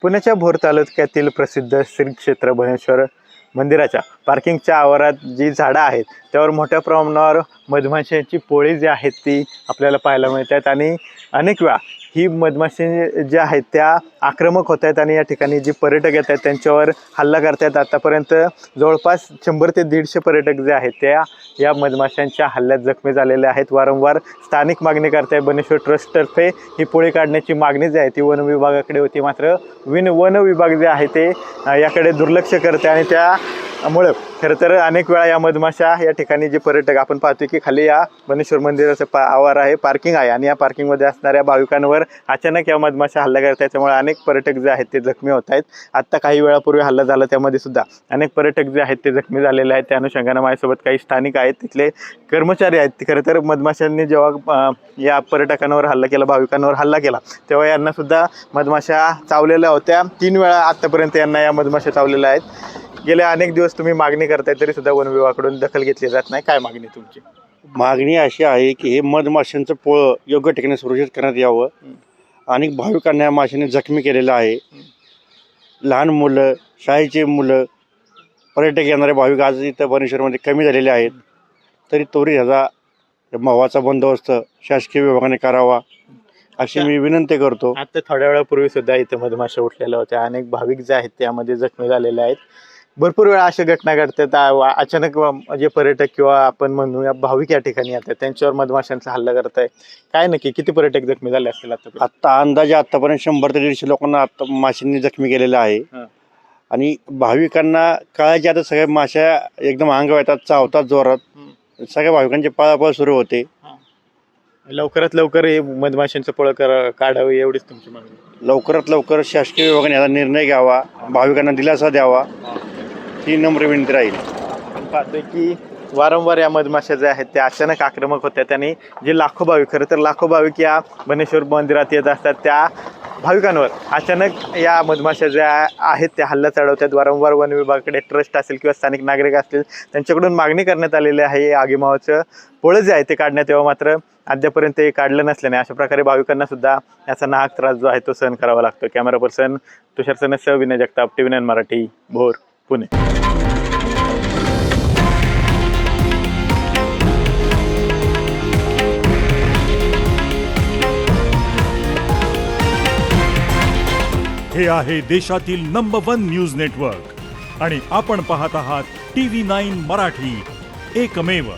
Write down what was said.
पुण्याच्या भोर तालुक्यातील प्रसिद्ध श्री क्षेत्र भुवनेश्वर मंदिराच्या पार्किंगच्या आवारात जी झाडं आहेत त्यावर मोठ्या प्रमाणावर मधमाशांची पोळी जी आहेत ती आपल्याला पाहायला मिळतात आणि अनेक वेळा ही मधमाशी ज्या आहेत त्या आक्रमक होत आहेत आणि या ठिकाणी जी पर्यटक येत आहेत त्यांच्यावर हल्ला करतात। आतापर्यंत जवळपास 100 ते 150 पर्यटक जे आहेत त्या या मधमाशांच्या हल्ल्यात जखमी झालेले आहेत। वारंवार स्थानिक मागणी करताय बनेश्वर ट्रस्टतर्फे ही पोळी काढण्याची मागणी जी आहे ती वन विभागाकडे होती, मात्र वन विभाग जे आहे ते याकडे दुर्लक्ष करते आणि त्यामुळे खरं तर अनेक वेळा या मधमाशा या ठिकाणी जे पर्यटक आपण पाहतोय की खाली या बनेश्वर मंदिराचं आवार आहे, पार्किंग आहे आणि या पार्किंगमध्ये असणाऱ्या भाविकांवर अचानक या मधमाशा हल्ला करतात, त्यामुळे अनेक पर्यटक जे आहेत ते जखमी होत आहेत। आत्ता काही वेळापूर्वी हल्ला झाला त्यामध्ये सुद्धा अनेक पर्यटक जे आहेत ते जखमी झालेले आहेत। त्या अनुषंगाने माझ्यासोबत काही स्थानिक आहेत, तिथले कर्मचारी आहेत। खरं तर मधमाशांनी जेव्हा या पर्यटकांवर हल्ला केला, भाविकांवर हल्ला केला, तेव्हा यांना सुद्धा मधमाशा चावलेल्या होत्या। 3 वेळा आत्तापर्यंत यांना या मधमाशा चावलेल्या आहेत। गेले अनेक दिवस तुम्ही मागणी करताय तरी सुद्धा वन विभागाकडून दखल घेतली जात नाही, काय मागणी तुमची? मागणी अशी आहे की हे मधमाशांचं पोळं योग्य ठिकाणी सुरक्षित करण्यात यावं। अनेक भाविकांना या माशाने जखमी केलेलं आहे। लहान मुलं, शाळेचे मुलं, पर्यटक येणारे भाविक आज इथं बनेश्वरमध्ये कमी झालेले आहेत, तरी त्वरित ह्याचा मवाचा बंदोबस्त शासकीय विभागाने करावा अशी मी विनंती करतो। आता थोड्या वेळापूर्वी सुद्धा इथं मधमाशा उठलेल्या होत्या, अनेक भाविक जे आहेत त्यामध्ये जखमी झालेले आहेत। भरपूर वेळा अशा घटना घडतात, अचानक जे पर्यटक किंवा आपण म्हणूया भाविक या ठिकाणी येतात त्यांच्यावर मधमाशांचा हल्ला करताय, काय नक्की किती पर्यटक जखमी झाले असतील? आता अंदाजे आतापर्यंत 100 ते 150 लोकांना आता माशांनी जखमी केलेलं आहे आणि भाविकांना कळायचे आता सगळ्या माशा एकदम अंगावर येतात, चावतात जोरात, सगळ्या भाविकांची पळापळ सुरू होते। लवकरात लवकर हे मधमाशांचं पोळं काढावं एवढीच तुमची मागणी? लवकरात लवकर शासकीय विभागाने याचा निर्णय घ्यावा, भाविकांना दिलासा द्यावा ही नम्र विनंती राहील। आपण पाहतोय की वारंवार या मधमाशा ज्या आहेत त्या अचानक आक्रमक होत्या आणि जे लाखो भाविक, खरं तर लाखो भाविक या बनेश्वर मंदिरात येत असतात, त्या भाविकांवर अचानक या मधमाशा ज्या आहेत त्या हल्ला चढवतात। वारंवार वन विभागाकडे ट्रस्ट असेल किंवा स्थानिक नागरिक असतील त्यांच्याकडून मागणी करण्यात आलेली आहे आगीमावाचं पोळं जे आहे ते काढण्यात यावं, मात्र अद्यापर्यंत ते काढलं नसल्याने अशा प्रकारे भाविकांना सुद्धा याचा नाहक त्रास जो आहे तो सहन करावा लागतो। कॅमेरा पर्सन तुषार सनसह विनय जगताप, TV9 मराठी, भोर, पुणे। हे आहे देशातील नंबर 1 न्यूज नेटवर्क आणि आपण पाहत आहात TV9 मराठी, एकमेव।